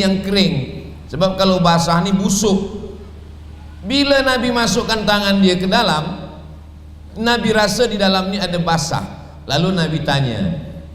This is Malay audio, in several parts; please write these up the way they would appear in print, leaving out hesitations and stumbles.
yang kering, sebab kalau basah ini busuk. Bila Nabi masukkan tangan dia ke dalam, Nabi rasa di dalam ini ada basah. Lalu Nabi tanya,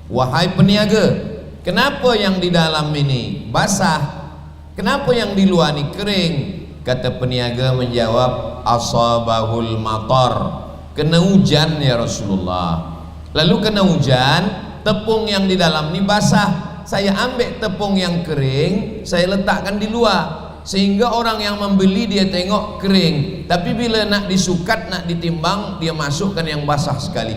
wahai peniaga, kenapa yang di dalam ini basah, kenapa yang di luar ini kering? Kata peniaga menjawab, asabahul matar, kena hujan ya Rasulullah. Lalu kena hujan, tepung yang di dalam ini basah. Saya ambil tepung yang kering, saya letakkan di luar, sehingga orang yang membeli dia tengok kering, tapi bila nak disukat, nak ditimbang, dia masukkan yang basah sekali.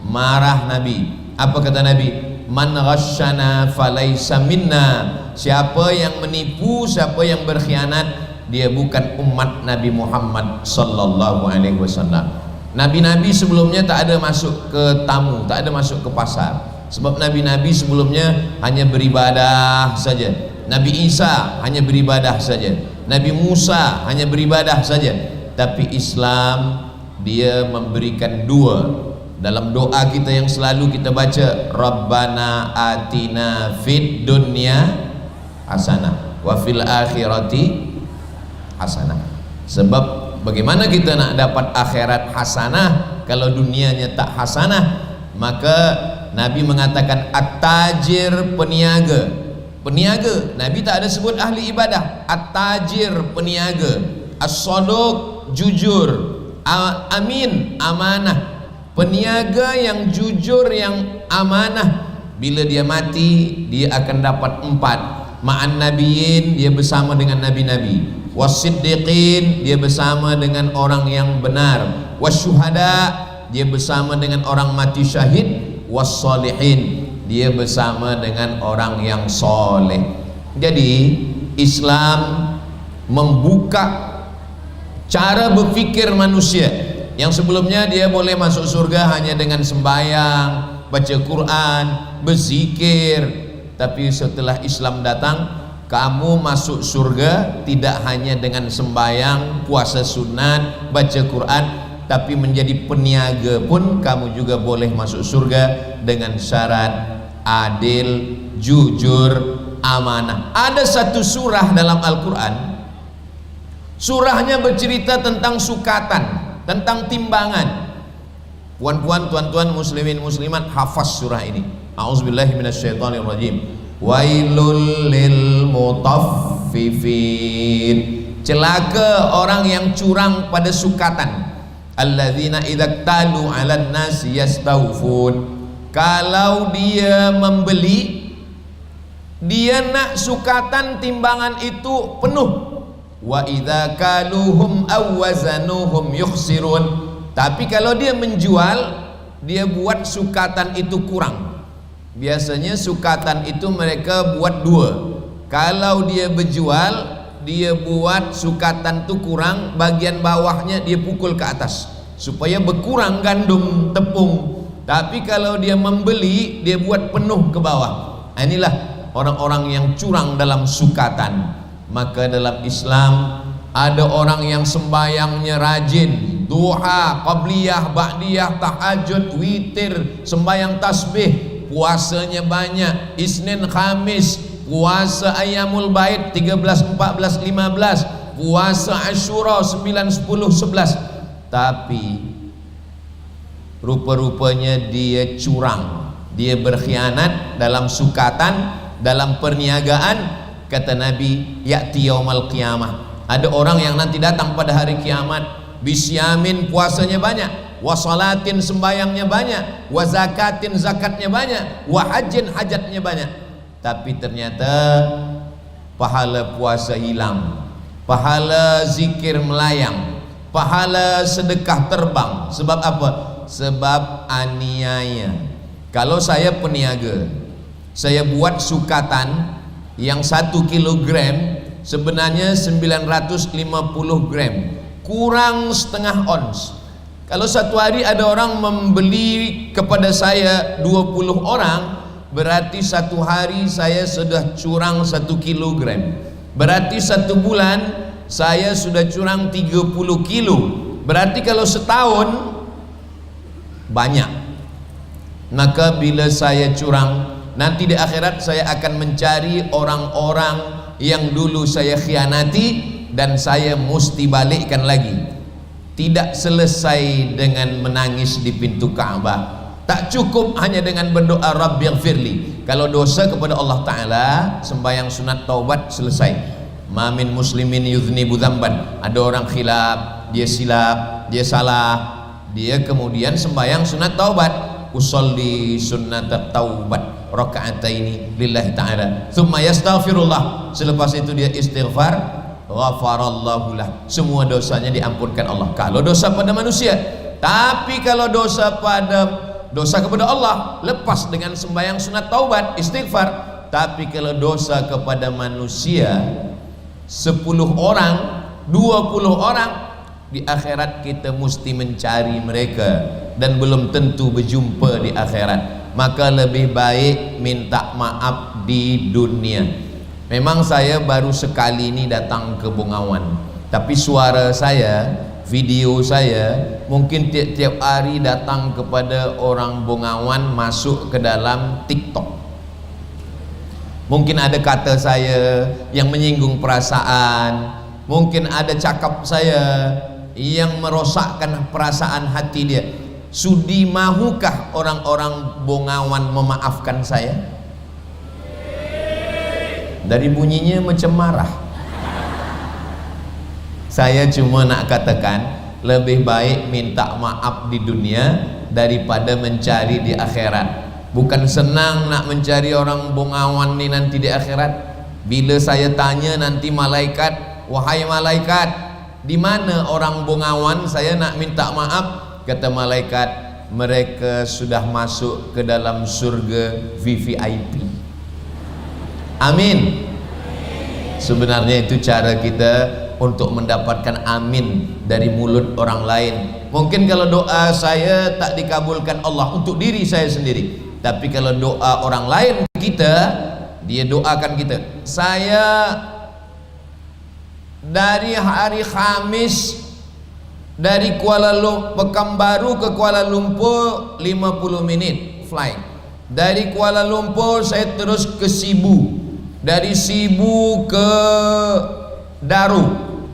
Marah Nabi. Apa kata Nabi? Man ghasyana falaysa minna. Siapa yang menipu, siapa yang berkhianat, dia bukan umat Nabi Muhammad sallallahu alaihi wasallam. Nabi-nabi sebelumnya tak ada masuk ke tamu, tak ada masuk ke pasar. Sebab nabi-nabi sebelumnya hanya beribadah saja. Nabi Isa hanya beribadah saja. Nabi Musa hanya beribadah saja. Tapi Islam dia memberikan dua. Dalam doa kita yang selalu kita baca, Rabbana atina fid dunya hasanah wa fil akhirati hasanah. Sebab bagaimana kita nak dapat akhirat hasanah kalau dunianya tak hasanah? Maka Nabi mengatakan at-tajir, peniaga. Peniaga, Nabi tak ada sebut ahli ibadah. At-tajir, peniaga. As-saduq, jujur. Amin, amanah. Peniaga yang jujur, yang amanah, bila dia mati dia akan dapat 4. Ma'an nabiyyin, dia bersama dengan nabi-nabi. Was-siddiqin, dia bersama dengan orang yang benar. Was-syuhada, dia bersama dengan orang mati syahid. Was-salihin, dia bersama dengan orang yang soleh. Jadi Islam membuka cara berfikir manusia yang sebelumnya dia boleh masuk surga hanya dengan sembahyang, baca Quran, berzikir. Tapi setelah Islam datang, kamu masuk surga tidak hanya dengan sembahyang, puasa sunat, baca Quran, tapi menjadi peniaga pun kamu juga boleh masuk surga dengan syarat adil, jujur, amanah. Ada satu surah dalam Al-Quran, surahnya bercerita tentang sukatan, tentang timbangan. Puan-puan, tuan-tuan, muslimin, muslimat, hafaz surah ini. A'udzubillahi minasyaitonirrajim. Wailul lil mutaffifin. Celaka orang yang curang pada sukatan. Alladzina idza talu 'alan nasi yastawfun. Kalau dia membeli, dia nak sukatan timbangan itu penuh. Wa idza kaluhum aw wazanuhum yukhsirun. Tapi kalau dia menjual, dia buat sukatan itu kurang. Biasanya sukatan itu mereka buat 2. Kalau dia berjual, dia buat sukatan itu kurang, bagian bawahnya dia pukul ke atas supaya berkurang gandum tepung. Tapi kalau dia membeli, dia buat penuh ke bawah. Inilah orang-orang yang curang dalam sukatan. Maka dalam Islam ada orang yang sembayangnya rajin, duha, qabliyah, ba'diyah, tahajud, witir, sembayang tasbih, puasanya banyak, Isnin, Khamis, puasa Ayyamul Bait 13, 14, 15, puasa Asyura 9, 10, 11. Tapi rupa-rupanya dia curang, dia berkhianat dalam sukatan, dalam perniagaan. Kata Nabi, ya'ti yaumal qiyamah, ada orang yang nanti datang pada hari kiamat, bisyamin, puasanya banyak, wasalatin, sembayangnya banyak, wazakatin, zakatnya banyak, wahajin, hajatnya banyak. Tapi ternyata pahala puasa hilang, pahala zikir melayang, pahala sedekah terbang. Sebab apa? Sebab aniaya. Kalau saya peniaga, saya buat sukatan yang 1 kilogram sebenarnya 950 gram, kurang setengah ons. Kalau satu hari ada orang membeli kepada saya 20 orang, berarti satu hari saya sudah curang 1 kilogram. Berarti 1 bulan saya sudah curang 30 kilo. Berarti kalau setahun banyak. Maka bila saya curang, nanti di akhirat saya akan mencari orang-orang yang dulu saya khianati dan saya mesti balikkan lagi. Tidak selesai dengan menangis di pintu Ka'bah, tak cukup hanya dengan berdoa Rabbighfirli. Kalau dosa kepada Allah Ta'ala, sembahyang sunat taubat selesai. Ma min muslimin yudhnibu dzamban, ada orang khilaf, dia silap, dia salah, dia kemudian sembahyang sunat taubat, usolli sunnat taubat raka'ataini lillahi ta'ala, thumma yastaghfirullah, selepas itu dia istighfar, ghafarallahu lah, semua dosanya diampunkan Allah. Kalau dosa pada manusia. Tapi kalau dosa kepada Allah, lepas dengan sembahyang sunat taubat, istighfar. Tapi kalau dosa kepada manusia, 10 orang, 20 orang, di akhirat kita mesti mencari mereka dan belum tentu berjumpa di akhirat. Maka lebih baik minta maaf di dunia. Memang saya baru sekali ini datang ke Bengawan, tapi suara saya, video saya mungkin tiap-tiap hari datang kepada orang Bengawan, masuk ke dalam TikTok. Mungkin ada kata saya yang menyinggung perasaan, mungkin ada cakap saya yang merosakkan perasaan hati dia. Sudi mahukah orang-orang Bengawan memaafkan saya? Dari bunyinya macam marah. Saya cuma nak katakan, lebih baik minta maaf di dunia daripada mencari di akhirat. Bukan senang nak mencari orang Bengawan ni nanti di akhirat. Bila saya tanya nanti malaikat, wahai malaikat, di mana orang Bengawan saya nak minta maaf? Kata malaikat, mereka sudah masuk ke dalam surga VVIP. Amin. Sebenarnya itu cara kita untuk mendapatkan amin dari mulut orang lain. Mungkin kalau doa saya tak dikabulkan Allah untuk diri saya sendiri, tapi kalau doa orang lain kita, dia doakan kita. Saya dari hari Khamis dari Pekanbaru ke Kuala Lumpur 50 menit flight. Dari Kuala Lumpur saya terus ke Sibu, dari Sibu ke Daru,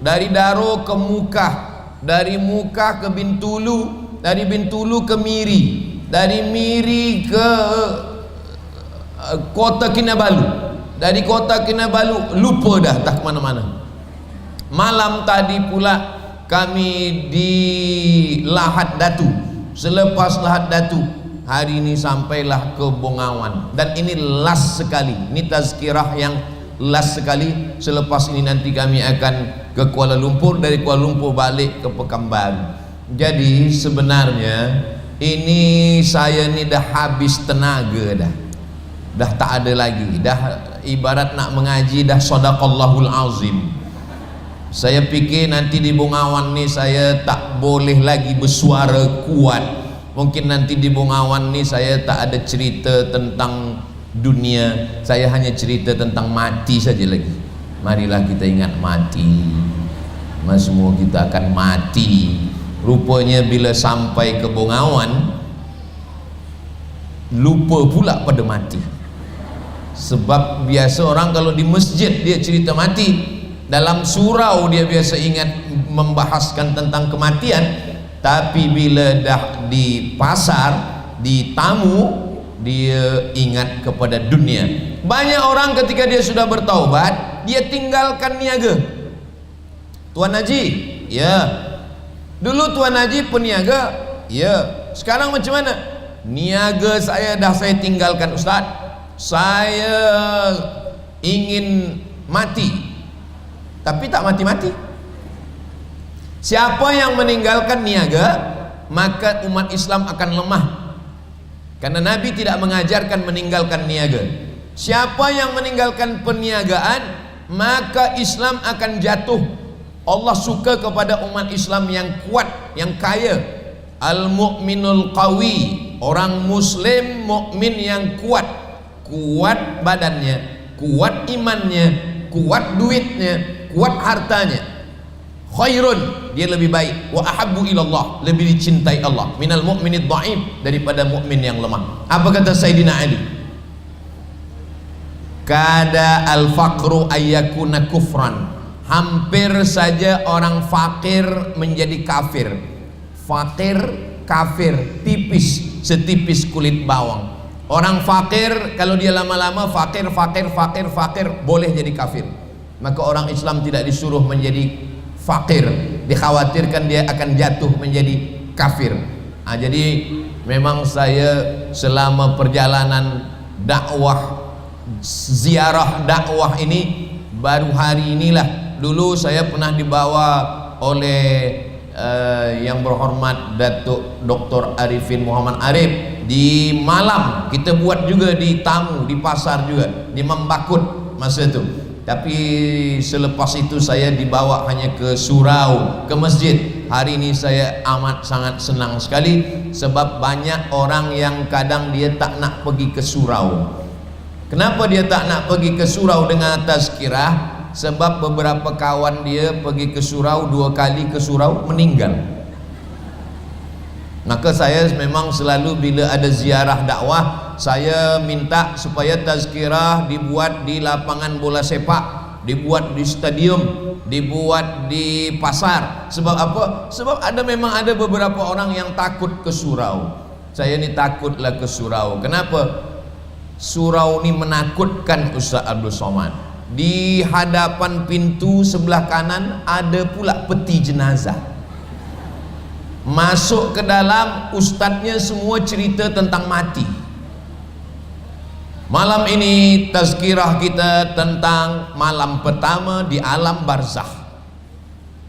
dari Daru ke Mukah, dari Mukah ke Bintulu, dari Bintulu ke Miri, dari Miri ke Kota Kinabalu, dari Kota Kinabalu lupa dah tak mana-mana. Malam tadi pula kami di Lahad Datu. Selepas Lahad Datu, hari ini sampailah ke Bengawan. Dan ini last sekali, ini tazkirah yang last sekali. Selepas ini nanti kami akan ke Kuala Lumpur, dari Kuala Lumpur balik ke Pekanbaru. Jadi sebenarnya ini saya ni dah habis tenaga dah tak ada lagi, dah ibarat nak mengaji dah sadaqallahul azim. Saya pikir nanti di Bengawan ni saya tak boleh lagi bersuara kuat. Mungkin nanti di Bengawan ni saya tak ada cerita tentang dunia, saya hanya cerita tentang mati saja lagi. Marilah kita ingat mati. Semua kita akan mati. Rupanya bila sampai ke Bengawan, lupa pula pada mati. Sebab biasa orang kalau di masjid dia cerita mati, dalam surau dia biasa ingat membahaskan tentang kematian, tapi bila dah di pasar, di tamu, dia ingat kepada dunia. Banyak orang ketika dia sudah bertaubat, dia tinggalkan niaga. Tuan Haji, ya. Dulu Tuan Haji peniaga, ya. Sekarang macam mana? Niaga saya dah saya tinggalkan Ustaz. Saya ingin mati, tapi tak mati-mati. Siapa yang meninggalkan niaga, maka umat Islam akan lemah, karena Nabi tidak mengajarkan meninggalkan niaga. Siapa yang meninggalkan perniagaan, maka Islam akan jatuh. Allah suka kepada umat Islam yang kuat, yang kaya. Al-mu'minul qawi, orang muslim mukmin yang kuat, kuat badannya, kuat imannya, kuat duitnya, kuat hartanya. Khairun, dia lebih baik. Wa ahabbu ilallah, lebih dicintai Allah. Minal mu'minid dha'if, daripada mukmin yang lemah. Apa kata Sayyidina Ali? kada al-faqru ayyakuna kufran, hampir saja orang fakir menjadi kafir. Fakir, kafir, tipis, setipis kulit bawang. Orang fakir kalau dia lama-lama fakir boleh jadi kafir. Maka orang Islam tidak disuruh menjadi fakir, dikhawatirkan dia akan jatuh menjadi kafir. Jadi memang saya selama perjalanan dakwah, ziarah dakwah ini baru hari inilah. Dulu saya pernah dibawa oleh yang berhormat Datuk Dr. Arifin Muhammad Arif di Malam. Kita buat juga di Tamu, di pasar juga, di Membakut masa itu. Tapi selepas itu saya dibawa hanya ke surau, ke masjid. Hari ini saya amat sangat senang sekali, sebab banyak orang yang kadang dia tak nak pergi ke surau. Kenapa dia tak nak pergi ke surau dengan tazkirah? Sebab beberapa kawan dia pergi ke surau, 2 kali ke surau meninggal. Maka saya memang selalu bila ada ziarah dakwah, saya minta supaya tazkirah dibuat di lapangan bola sepak, dibuat di stadium, dibuat di pasar. Sebab apa? Sebab memang ada beberapa orang yang takut ke surau. Saya ni takutlah ke surau. Kenapa? Surau ni menakutkan, Ustaz Abdul Somad. Di hadapan pintu sebelah kanan ada pula peti jenazah. Masuk ke dalam, ustadznya semua cerita tentang mati. Malam ini tazkirah kita tentang malam pertama di alam barzakh.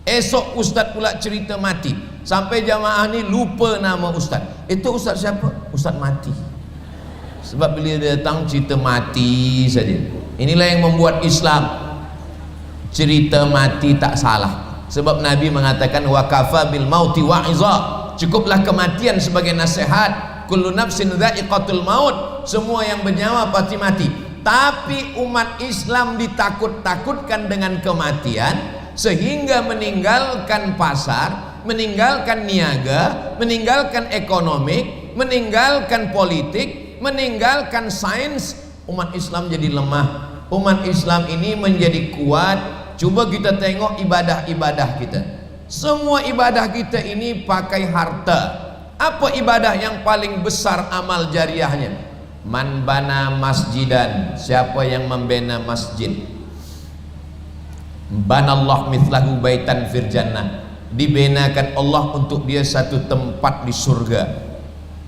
Esok ustadz pula cerita mati. Sampai jamaah ni lupa nama ustadz. Itu ustadz siapa? Ustadz mati. Sebab bila dia datang cerita mati saja. Inilah yang membuat Islam cerita mati tak salah. Sebab Nabi mengatakan wa kafa bil mauti wa'iza, cukuplah kematian sebagai nasihat. Kullu nafsin dha'iqatul maut, semua yang bernyawa pasti mati. Tapi umat Islam ditakut-takutkan dengan kematian sehingga meninggalkan pasar, meninggalkan niaga, meninggalkan ekonomi, meninggalkan politik, meninggalkan sains. Umat Islam jadi lemah. Umat Islam ini menjadi kuat. Cuba kita tengok ibadah-ibadah kita. Semua ibadah kita ini pakai harta. Apa ibadah yang paling besar amal jariahnya? Man bana masjidan, siapa yang membina masjid, banallah mithlahu baitan fil jannah, dibinakan Allah untuk dia satu tempat di surga.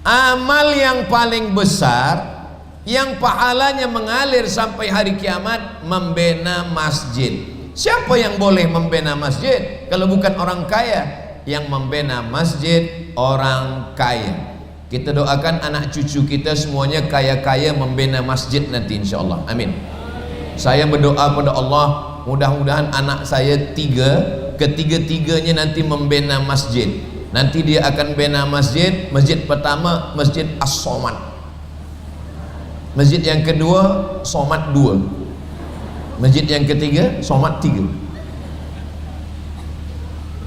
Amal yang paling besar yang pahalanya mengalir sampai hari kiamat, membina masjid. Siapa yang boleh membina masjid kalau bukan orang kaya? Yang membina masjid orang kaya. Kita doakan anak cucu kita semuanya kaya-kaya membina masjid nanti insyaallah. Amin. Saya berdoa pada Allah, mudah-mudahan anak saya 3, ketiga-tiganya nanti membina masjid. Nanti dia akan bina masjid. Masjid pertama Masjid As-Somad, masjid yang kedua Somad 2, masjid yang ketiga Somad 3.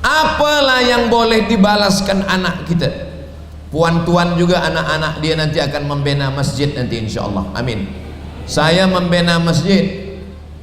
Apalah yang boleh dibalaskan anak kita? Puan tuan juga anak-anak dia nanti akan membina masjid nanti insyaallah. Amin. Saya membina masjid.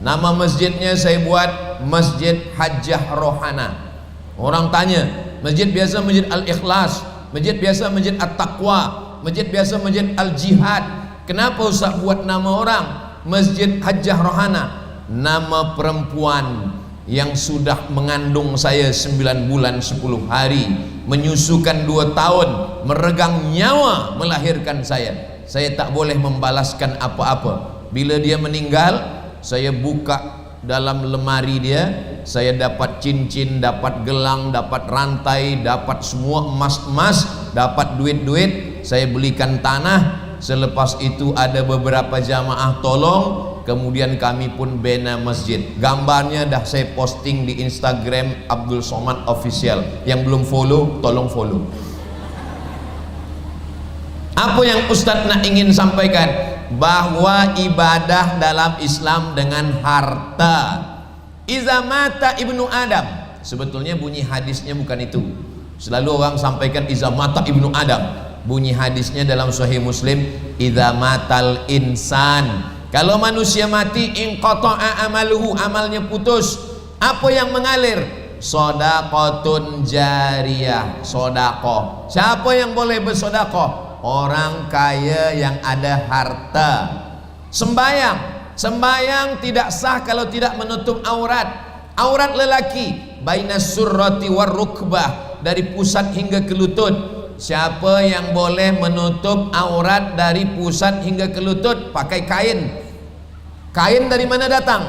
Nama masjidnya saya buat Masjid Hajjah Rohana. Orang tanya, masjid biasa Masjid Al-Ikhlas, masjid biasa Masjid At-Taqwa, masjid biasa Masjid Al-Jihad. Kenapa Ustaz buat nama orang Masjid Hajjah Rohana? Nama perempuan yang sudah mengandung saya 9 bulan 10 hari, menyusukan 2 tahun, meregang nyawa melahirkan saya. Saya tak boleh membalaskan apa-apa. Bila dia meninggal, saya buka dalam lemari dia, saya dapat cincin, dapat gelang, dapat rantai, dapat semua emas-emas, dapat duit-duit. Saya belikan tanah. Selepas itu ada beberapa jamaah tolong, kemudian kami pun bina masjid. Gambarnya dah saya posting di Instagram Abdul Somad Official. Yang belum follow, tolong follow. Apa yang Ustadz nak ingin sampaikan? Bahwa ibadah dalam Islam dengan harta. Iza mata ibnu Adam. Sebetulnya bunyi hadisnya bukan itu. Selalu orang sampaikan iza mata ibnu Adam. Bunyi hadisnya dalam Sahih Muslim, idza matal insan Kalau manusia mati, inqata'a amaluhu, amalnya putus. Apa yang mengalir? Shadaqatun jariyah, sedekah. Siapa yang boleh bersedekah? Orang kaya yang ada harta. Sembayang tidak sah kalau tidak menutup aurat. Aurat lelaki bainas surrati war rukbah, dari pusat hingga ke lutut. Siapa yang boleh menutup aurat dari pusat hingga ke lutut? Pakai kain. Kain dari mana datang?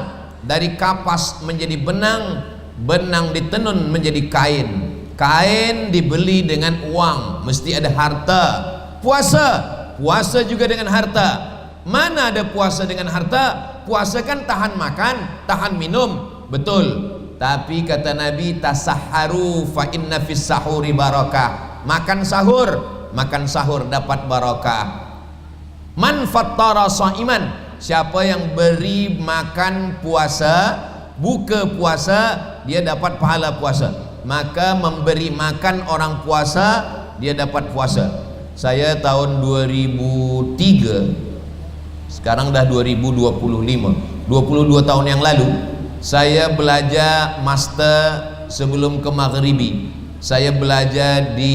Dari kapas menjadi benang, benang ditenun menjadi kain, kain dibeli dengan uang, mesti ada harta. Puasa juga dengan harta. Mana ada puasa dengan harta? Puasa kan tahan makan, tahan minum, betul. Tapi kata Nabi, tasahharu fa inna fis sahuri barakah. Makan sahur dapat barakah. Man fattara shaiman, siapa yang beri makan puasa, buka puasa, dia dapat pahala puasa. Maka memberi makan orang puasa, dia dapat puasa. Saya tahun 2003, sekarang dah 2025, 22 tahun yang lalu, saya belajar master sebelum ke Maghribi. Saya belajar di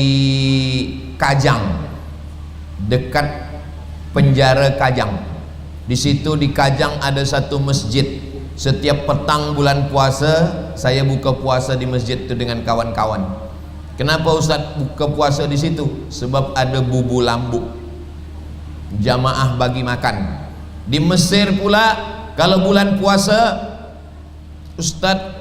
Kajang, dekat penjara Kajang. Di situ di Kajang ada satu masjid. Setiap petang bulan puasa saya buka puasa di masjid itu dengan kawan-kawan. Kenapa Ustaz buka puasa di situ? Sebab ada bubu lambu, jamaah bagi makan. Di Mesir pula kalau bulan puasa, Ustaz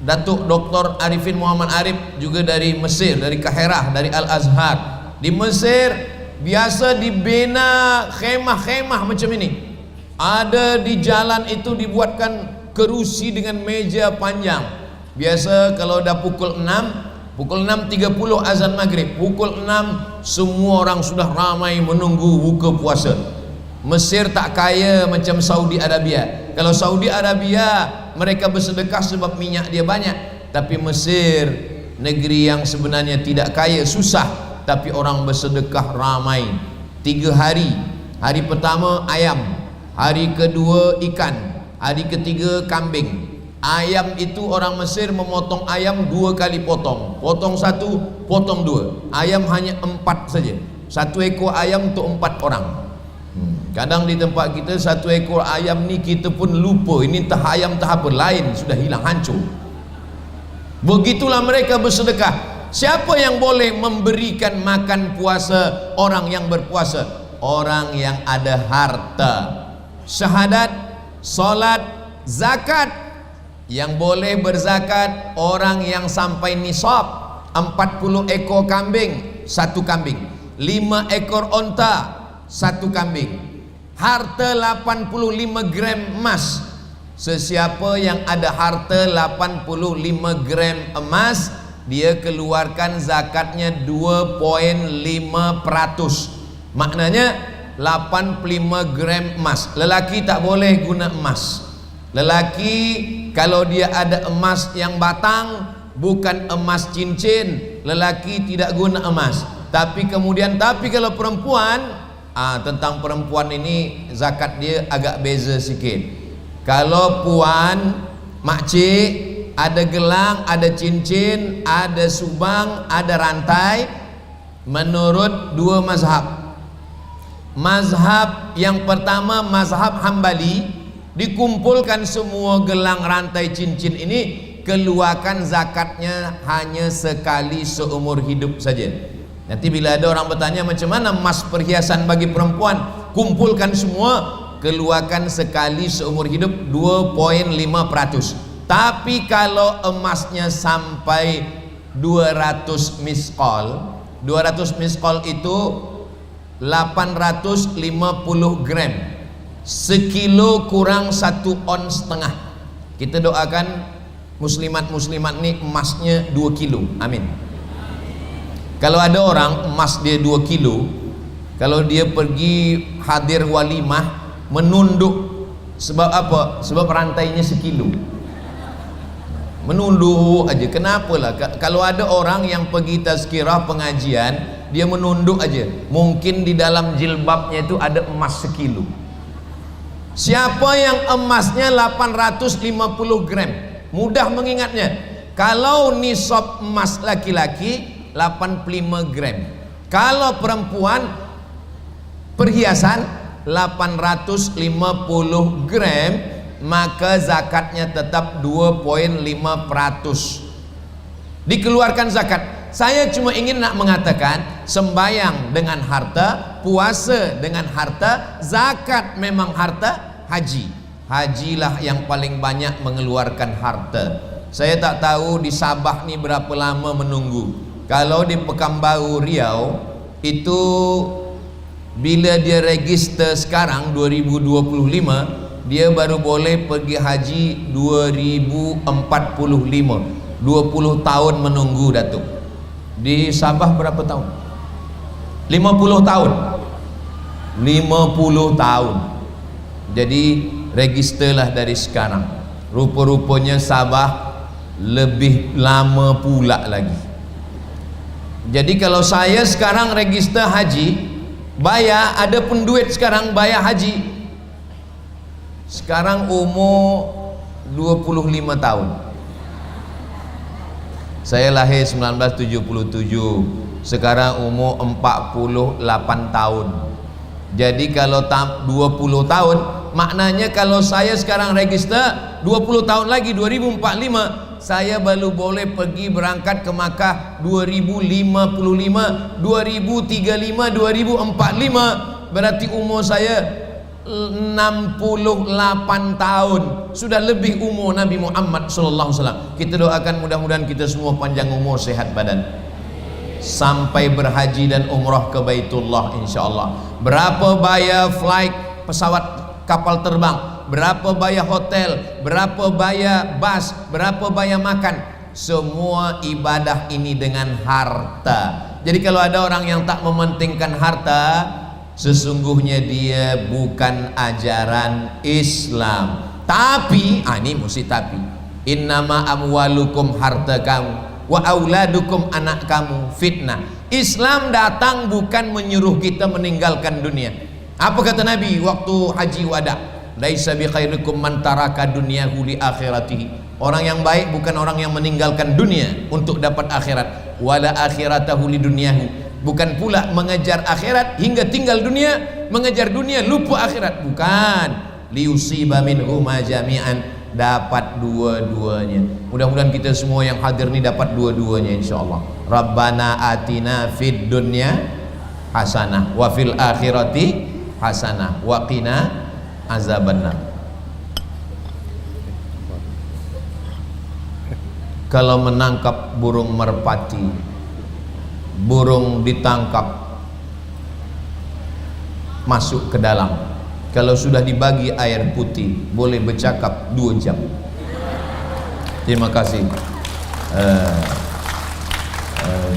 Datuk Dr. Arifin Muhammad Arif juga dari Mesir, dari Kahirah, dari Al-Azhar. Di Mesir biasa dibina khemah-khemah macam ini. Ada di jalan itu dibuatkan kerusi dengan meja panjang. Biasa kalau dah pukul 6:30 azan maghrib, pukul 6 semua orang sudah ramai menunggu buka puasa. Mesir tak kaya macam Saudi Arabia. Kalau Saudi Arabia mereka bersedekah sebab minyak dia banyak, tapi Mesir negeri yang sebenarnya tidak kaya, susah, tapi orang bersedekah ramai. 3 hari. Hari pertama ayam, hari kedua ikan, hari ketiga kambing. Ayam itu orang Mesir memotong ayam 2 kali potong. Potong 1, potong 2. Ayam hanya 4 saja. 1 ekor ayam untuk 4 orang. Kadang di tempat kita 1 ekor ayam ni kita pun lupa ini entah ayam entah apa, lain sudah hilang, hancur. Begitulah mereka bersedekah. Siapa yang boleh memberikan makan puasa orang yang berpuasa? Orang yang ada harta. Syahadat, solat, zakat. Yang boleh berzakat orang yang sampai nisab. 40 ekor kambing, 1 kambing. 5 ekor onta, 1 kambing. Harta 85 gram emas. Sesiapa yang ada harta 85 gram emas, dia keluarkan zakatnya 2.5%. Maknanya 85 gram emas. Lelaki tak boleh guna emas. Lelaki kalau dia ada emas yang batang, bukan emas cincin, lelaki tidak guna emas. Tapi kalau perempuan, tentang perempuan ini zakat dia agak beza sikit. Kalau puan, makcik, ada gelang, ada cincin, ada subang, ada rantai, menurut 2 mazhab. Mazhab yang pertama, mazhab Hambali, dikumpulkan semua gelang, rantai, cincin ini, keluarkan zakatnya hanya sekali seumur hidup saja. Nanti bila ada orang bertanya macam mana emas perhiasan bagi perempuan, kumpulkan semua, keluarkan sekali seumur hidup 2.5%. Tapi kalau emasnya sampai 200 miskol, 200 miskol itu 850 gram, sekilo kurang 1,5 ons. Kita doakan muslimat-muslimat ni emasnya 2 kilo, amin. Kalau ada orang emas dia 2 kilo, kalau dia pergi hadir walimah, menunduk. Sebab apa? Sebab rantainya sekilo, menunduk aja. Kenapalah? Kalau ada orang yang pergi tazkirah pengajian, dia menunduk aja, mungkin di dalam jilbabnya itu ada emas sekilo. Siapa yang emasnya 850 gram? Mudah mengingatnya. Kalau nisab emas laki-laki 85 gram. Kalau perempuan perhiasan 850 gram, maka zakatnya tetap 2,5%. Dikeluarkan zakat. Saya cuma ingin nak mengatakan, sembayang dengan harta, puasa dengan harta, zakat memang harta, hajilah yang paling banyak mengeluarkan harta. Saya tak tahu di Sabah ni berapa lama menunggu. Kalau di Pekanbaru Riau itu bila dia register sekarang 2025, dia baru boleh pergi haji 2045. 20 tahun menunggu Datuk. Di Sabah berapa tahun? 50 tahun. 50 tahun. Jadi registerlah dari sekarang. Rupa-rupanya Sabah lebih lama pula lagi. Jadi kalau saya sekarang register haji, bayar, ada pun duit sekarang bayar haji, sekarang umur 25 tahun. Saya lahir 1977, sekarang umur 48 tahun. Jadi kalau 20 tahun, maknanya kalau saya sekarang register 20 tahun lagi 2045, saya baru boleh pergi berangkat ke Makkah 2055, 2035, 2045. Berarti umur saya 68 tahun, sudah lebih umur Nabi Muhammad SAW. Kita doakan mudah-mudahan kita semua panjang umur, sehat badan, sampai berhaji dan umrah ke Baitullah insyaallah. Berapa bayar flight pesawat kapal terbang, berapa bayar hotel, berapa bayar bas, berapa bayar makan, semua ibadah ini dengan harta. Jadi kalau ada orang yang tak mementingkan harta, sesungguhnya dia bukan ajaran Islam. Tapi ini mesti tapi, innama amwalukum, harta kamu, wa auladukum, anak kamu, fitnah. Islam datang bukan menyuruh kita meninggalkan dunia. Apa kata Nabi waktu haji wada? Laisa bi khairikum man taraka dunyahu li akhiratihi. Orang yang baik bukan orang yang meninggalkan dunia untuk dapat akhirat. Wala akhiratahu li dunyahu. Bukan pula mengejar akhirat hingga tinggal dunia, mengejar dunia lupa akhirat. Bukan. Liusiba minhuma jami'an, dapat dua-duanya. Mudah-mudahan kita semua yang hadir ni dapat dua-duanya insyaallah. Rabbana atina fid dunya hasanah wa fil akhirati hasanah wa qina azabannar. Kalau menangkap burung merpati, burung ditangkap masuk ke dalam, kalau sudah dibagi air putih boleh bercakap 2 jam. Terima kasih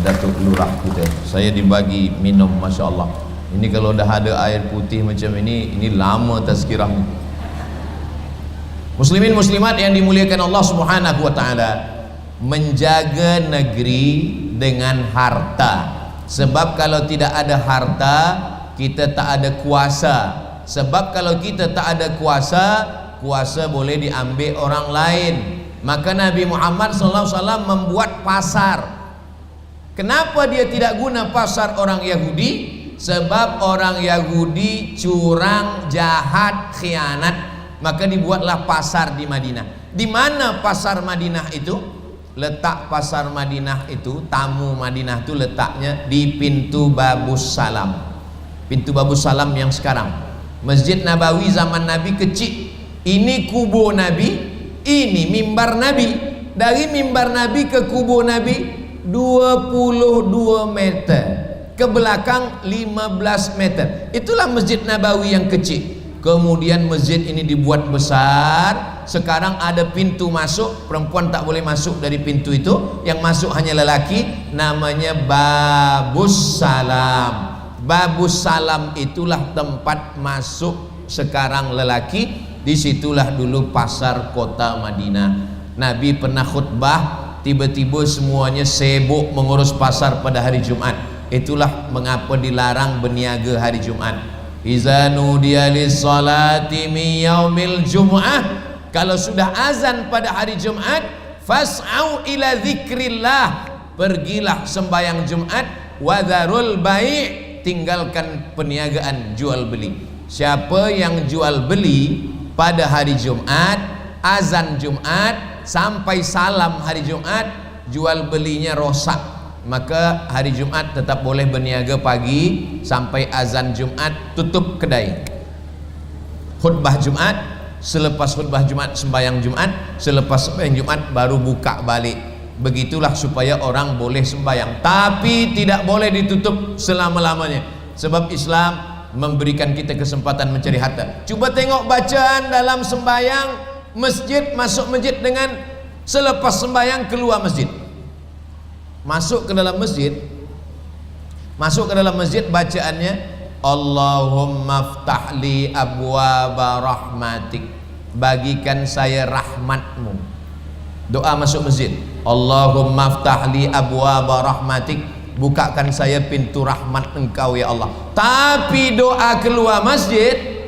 Datuk Lurah kita, saya dibagi minum, Masya Allah. Ini kalau dah ada air putih macam ini lama tazkirahnya. Muslimin muslimat yang dimuliakan Allah Subhanahu wa taala, menjaga negeri dengan harta. Sebab kalau tidak ada harta, kita tak ada kuasa. Sebab kalau kita tak ada kuasa, kuasa boleh diambil orang lain. Maka Nabi Muhammad SAW membuat pasar. Kenapa dia tidak guna pasar orang Yahudi? Sebab orang Yahudi curang, jahat, khianat. Maka dibuatlah pasar di Madinah. Di mana pasar Madinah itu? Letak pasar Madinah itu, tamu Madinah itu letaknya di pintu Babus Salam. Pintu Babus Salam yang sekarang. Masjid Nabawi zaman Nabi kecil. Ini kubur Nabi, ini mimbar Nabi. Dari mimbar Nabi ke kubur Nabi 22 meter, ke belakang 15 meter. Itulah Masjid Nabawi yang kecil. Kemudian masjid ini dibuat besar. Sekarang ada pintu masuk, perempuan tak boleh masuk dari pintu itu, yang masuk hanya lelaki. Namanya Babus Salam. Babus Salam itulah tempat masuk sekarang lelaki. Disitulah dulu pasar kota Madinah. Nabi pernah khutbah, tiba-tiba semuanya sibuk mengurus pasar pada hari Jumat. Itulah mengapa dilarang berniaga hari Jumat. Iza nudiya lis-salati min yaumil jum'ah, kalau sudah azan pada hari Jumat, fas'au ila dzikrillah, pergilah sembahyang Jumat, wadharul bai', tinggalkan perniagaan jual beli. Siapa yang jual beli pada hari Jumat, azan Jumat sampai salam hari Jumat, jual belinya rosak, maka hari Jumat tetap boleh berniaga pagi sampai azan Jumat, tutup kedai. Khutbah Jumat, selepas khutbah Jumat sembahyang Jumat, selepas sembahyang Jumat baru buka balik. Begitulah supaya orang boleh sembahyang, tapi tidak boleh ditutup selama-lamanya, sebab Islam memberikan kita kesempatan mencari harta. Coba tengok bacaan dalam sembahyang masjid, masuk masjid dengan selepas sembahyang keluar masjid. Masuk ke dalam masjid, bacaannya Allahumma ftahli abwaba rahmatik, bagikan saya rahmatmu. Doa masuk masjid, Allahumma ftahli abwaba rahmatik, bukakan saya pintu rahmat engkau ya Allah. Tapi doa keluar masjid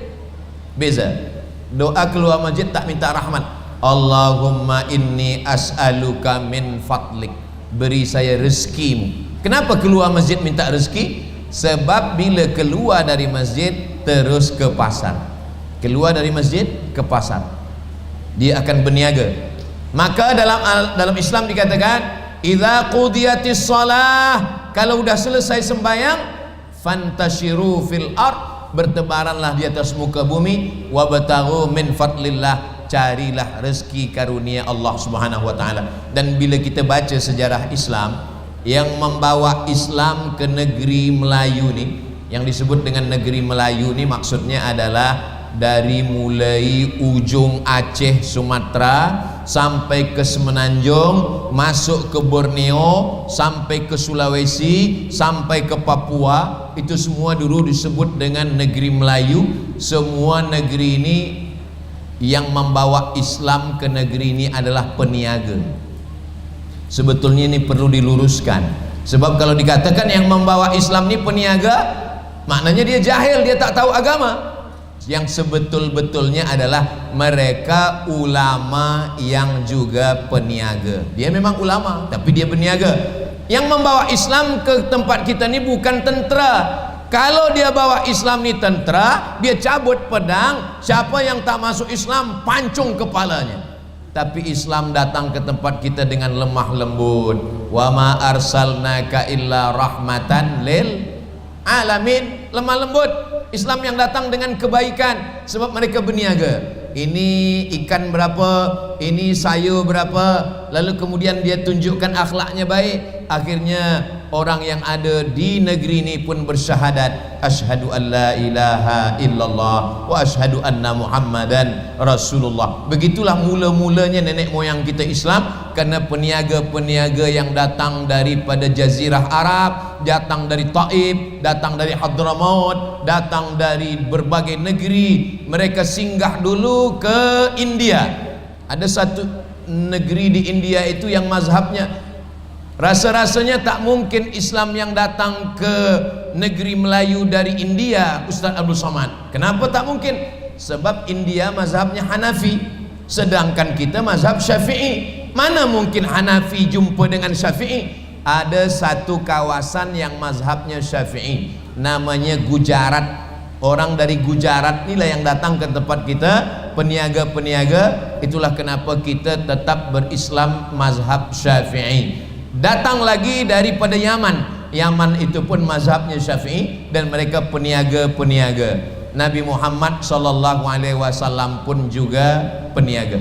beza. Doa keluar masjid tak minta rahmat, Allahumma inni as'aluka min fadlik, beri saya rezekimu. Kenapa keluar masjid minta rezeki? Sebab bila keluar dari masjid terus ke pasar, keluar dari masjid ke pasar, dia akan berniaga. Maka dalam Islam dikatakan idza qudiyatis shalah, kalau sudah selesai sembahyang, fantashiru fil ard, bertebaranlah di atas muka bumi, wabtaghu min fadlillah, carilah rezeki karunia Allah Subhanahu wa taala. Dan bila kita baca sejarah Islam, yang membawa Islam ke negeri Melayu ni, yang disebut dengan negeri Melayu ni maksudnya adalah dari mulai ujung Aceh, Sumatera sampai ke Semenanjung, masuk ke Borneo, sampai ke Sulawesi, sampai ke Papua, itu semua dulu disebut dengan negeri Melayu. Semua negeri ini yang membawa Islam ke negeri ini adalah peniaga. Sebetulnya ini perlu diluruskan, sebab kalau dikatakan yang membawa Islam ini peniaga, maknanya dia jahil, dia tak tahu agama. Yang sebetul-betulnya adalah mereka ulama yang juga peniaga. Dia memang ulama tapi dia peniaga. Yang membawa Islam ke tempat kita ni bukan tentera. Kalau dia bawa Islam ni tentera, dia cabut pedang, siapa yang tak masuk Islam pancung kepalanya. Tapi Islam datang ke tempat kita dengan lemah lembut. Wa ma arsalnaka illa rahmatan lil alamin, lemah lembut. Islam yang datang dengan kebaikan, sebab mereka berniaga. Ini ikan berapa, ini sayur berapa, lalu kemudian dia tunjukkan akhlaknya baik. Akhirnya orang yang ada di negeri ini pun bersyahadat, asyhadu an la ilaha illallah wa asyhadu anna muhammadan rasulullah. Begitulah mula-mulanya nenek moyang kita Islam, karena peniaga-peniaga yang datang daripada Jazirah Arab, datang dari Taif, datang dari Hadramaut, datang dari berbagai negeri. Mereka singgah dulu ke India. Ada satu negeri di India itu yang mazhabnya, rasa-rasanya tak mungkin Islam yang datang ke negeri Melayu dari India, Ustaz Abdul Somad. Kenapa tak mungkin? Sebab India mazhabnya Hanafi, sedangkan kita mazhab Syafi'i. Mana mungkin Hanafi jumpa dengan Syafi'i? Ada satu kawasan yang mazhabnya Syafi'i, namanya Gujarat. Orang dari Gujarat inilah yang datang ke tempat kita, peniaga-peniaga. Itulah kenapa kita tetap berislam mazhab Syafi'i. Datang lagi daripada Yaman. Yaman itu pun mazhabnya Syafi'i, dan mereka peniaga-peniaga. Nabi Muhammad SAW pun juga peniaga.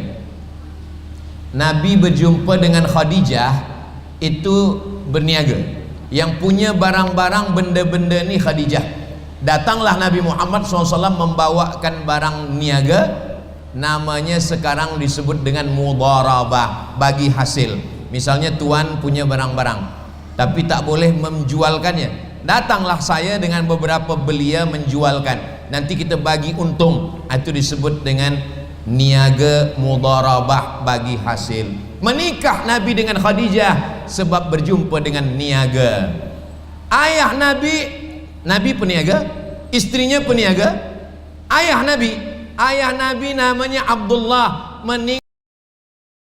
Nabi berjumpa dengan Khadijah itu berniaga. Yang punya barang-barang benda-benda ni Khadijah. Datanglah Nabi Muhammad SAW membawakan barang niaga, namanya sekarang disebut dengan mudharabah, bagi hasil. Misalnya tuan punya barang-barang tapi tak boleh menjualkannya, datanglah saya dengan beberapa belia menjualkan, nanti kita bagi untung. Itu disebut dengan niaga mudharabah, bagi hasil. Menikah Nabi dengan Khadijah sebab berjumpa dengan niaga. Ayah Nabi peniaga, istrinya peniaga. Ayah Nabi namanya Abdullah, meninggal